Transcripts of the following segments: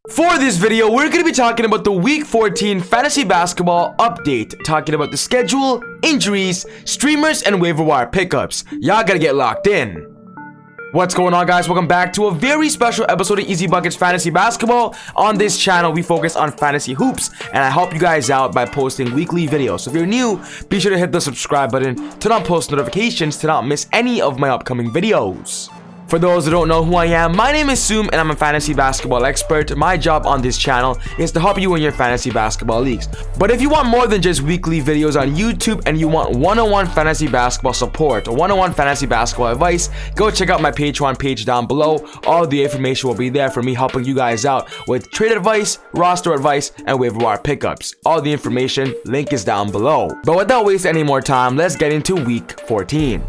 For this video, we're going to be talking about the Week 14 Fantasy Basketball update, talking about the schedule, injuries, streamers, and waiver wire pickups. Y'all gotta get locked in. What's going on, guys? Welcome back to a very special episode of ezBUCKETZ Fantasy Basketball. On this channel, we focus on fantasy hoops, and I help you guys out by posting weekly videos. So if you're new, be sure to hit the subscribe button, turn on post notifications to not miss any of my upcoming videos. For those who don't know who I am, my name is Soom and I'm a fantasy basketball expert. My job on this channel is to help you in your fantasy basketball leagues. But if you want more than just weekly videos on YouTube and you want one-on-one fantasy basketball support or one-on-one fantasy basketball advice, go check out my Patreon page down below. All the information will be there for me helping you guys out with trade advice, roster advice, and waiver wire pickups. All the information, link is down below. But without wasting any more time, let's get into Week 14.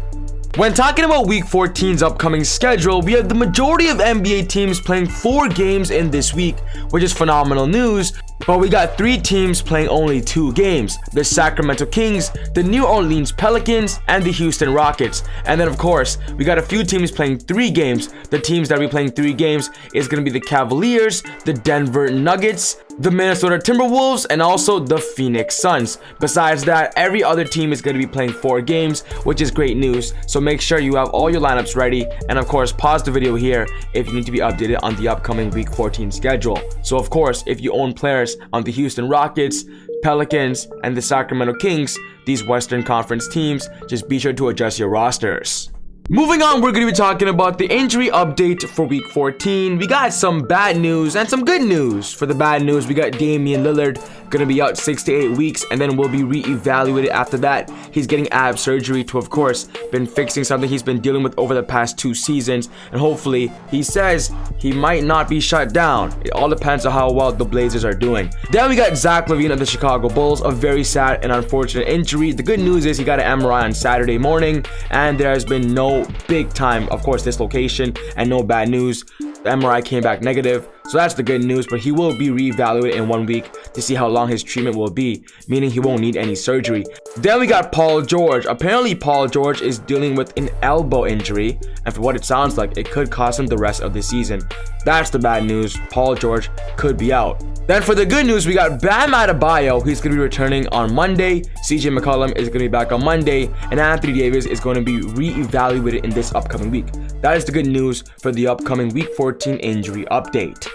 When talking about Week 14's upcoming schedule, we have the majority of NBA teams playing 4 games in this week, which is phenomenal news, but we got 3 teams playing only 2 games. The Sacramento Kings, the New Orleans Pelicans, and the Houston Rockets. And then of course, we got a few teams playing 3 games. The teams that will be playing 3 games is going to be the Cavaliers, the Denver Nuggets, the Minnesota Timberwolves, and also the Phoenix Suns. Besides that, every other team is going to be playing 4 games, which is great news. So make sure you have all your lineups ready, and of course pause the video here if you need to be updated on the upcoming Week 14 schedule. So of course, if you own players on the Houston Rockets, Pelicans, and the Sacramento Kings, these Western Conference teams, just be sure to adjust your rosters. Moving on, we're going to be talking about the injury update for Week 14. We got some bad news and some good news. For the bad news, we got Damian Lillard going to be out 6 to 8 weeks, and then will be re-evaluated after that. He's getting ab surgery to, of course, been fixing something he's been dealing with over the past 2 seasons, and hopefully, he says he might not be shut down. It all depends on how well the Blazers are doing. Then we got Zach LaVine of the Chicago Bulls, a very sad and unfortunate injury. The good news is he got an MRI on Saturday morning, and there has been no big time, of course, dislocation, and no bad news. The MRI came back negative, so that's the good news, but he will be reevaluated in 1 week to see how long his treatment will be, meaning he won't need any surgery. Then we got Paul George. Apparently, Paul George is dealing with an elbow injury, and for what it sounds like, it could cost him the rest of the season. That's the bad news. Paul George could be out. Then for the good news, we got Bam Adebayo. He's going to be returning on Monday. CJ McCollum is going to be back on Monday. And Anthony Davis is going to be re-evaluated in this upcoming week. That is the good news for the upcoming Week 14 injury update.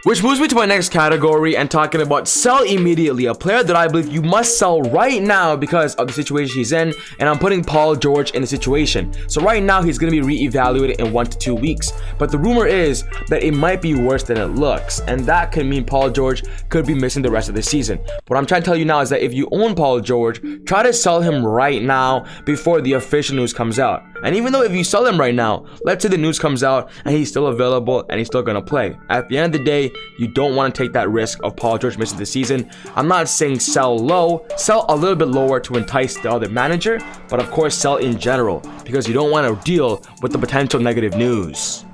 Which moves me to my next category and talking about sell immediately, a player that I believe you must sell right now because of the situation he's in, and I'm putting Paul George in the situation. So right now he's going to be re-evaluated in 1 to 2 weeks, but the rumor is that it might be worse than it looks, and that could mean Paul George could be missing the rest of the season. What I'm trying to tell you now is that if you own Paul George, try to sell him right now before the official news comes out. And even though if you sell him right now, let's say the news comes out and he's still available and he's still going to play, at the end of the day, you don't want to take that risk of Paul George missing the season. I'm not saying sell low, sell a little bit lower to entice the other manager, but of course sell in general because you don't want to deal with the potential negative news.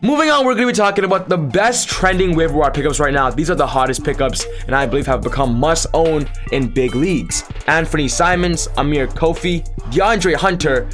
Moving on, we're going to be talking about the best trending waiver wire pickups right now. These are the hottest pickups and I believe have become must own in big leagues. Anthony Simons, Amir Kofi, DeAndre Hunter,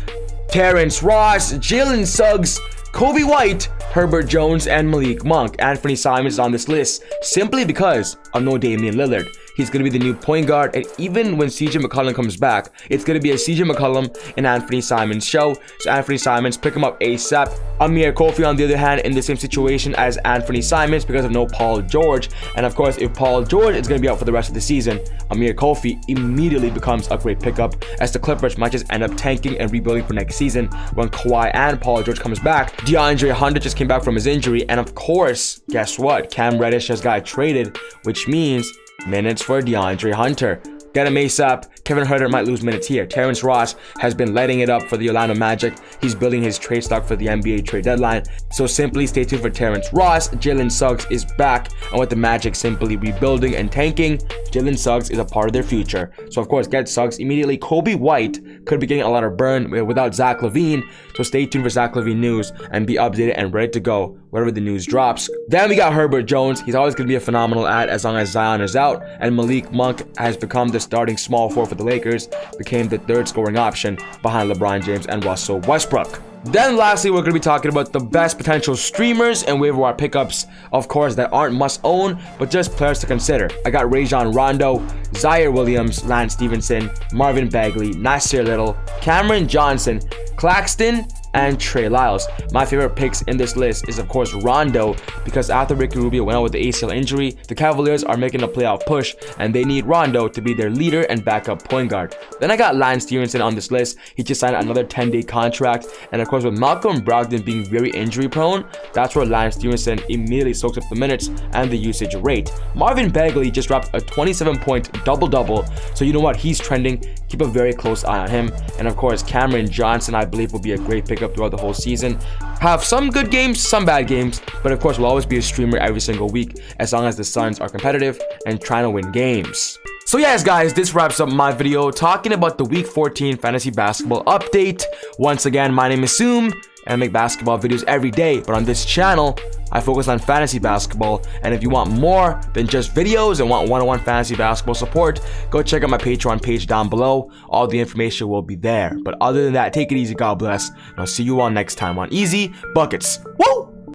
Terrence Ross, Jalen Suggs, Kobe White, Herbert Jones, and Malik Monk. Anthony Simons is on this list simply because of no Damian Lillard. He's going to be the new point guard, and even when CJ McCollum comes back, it's going to be a CJ McCollum and Anthony Simons show. So Anthony Simons, pick him up ASAP. Amir Kofi, on the other hand, in the same situation as Anthony Simons because of no Paul George. And of course, if Paul George is going to be out for the rest of the season, Amir Kofi immediately becomes a great pickup as the Clippers might just end up tanking and rebuilding for next season when Kawhi and Paul George comes back. DeAndre Hunter just came back from his injury, and of course, guess what? Cam Reddish just got traded, which means minutes for DeAndre Hunter. Get him ASAP. Kevin Huerter might lose minutes here. Terrence Ross has been lighting it up for the Orlando Magic. He's building his trade stock for the NBA trade deadline. So simply stay tuned for Terrence Ross. Jalen Suggs is back. And with the Magic simply rebuilding and tanking, Jalen Suggs is a part of their future. So of course, get Suggs immediately. Kobe White could be getting a lot of burn without Zach LaVine. So stay tuned for Zach LaVine news and be updated and ready to go wherever the news drops. Then we got Herbert Jones. He's always going to be a phenomenal ad as long as Zion is out. And Malik Monk has become the starting small forward for the Lakers, became the third scoring option behind LeBron James and Russell Westbrook. Then lastly, we're going to be talking about the best potential streamers and waiver wire pickups, of course, that aren't must own, but just players to consider. I got Rajon Rondo, Zaire Williams, Lance Stevenson, Marvin Bagley, Nasir Little, Cameron Johnson, Claxton, and Trey Lyles. My favorite picks in this list is of course Rondo, because after Ricky Rubio went out with the ACL injury, the Cavaliers are making a playoff push and they need Rondo to be their leader and backup point guard. Then I got Lance Stevenson on this list. He just signed another 10-day contract, and of course with Malcolm Brogdon being very injury prone, that's where Lance Stevenson immediately soaks up the minutes and the usage rate. Marvin Bagley just dropped a 27-point double-double, so you know what, he's trending. Keep a very close eye on him. And of course Cameron Johnson, I believe, will be a great pickup throughout the whole season. Have some good games, some bad games, but of course will always be a streamer every single week as long as the Suns are competitive and trying to win games. So yes guys, this wraps up my video talking about the week 14 fantasy basketball update. Once again, my name is Zoom and I make basketball videos every day, but on this channel I focus on fantasy basketball. And if you want more than just videos and want one-on-one fantasy basketball support, go check out my Patreon page down below. All the information will be there. But other than that, take it easy, God bless, and I'll see you all next time on Easy Buckets. Woo!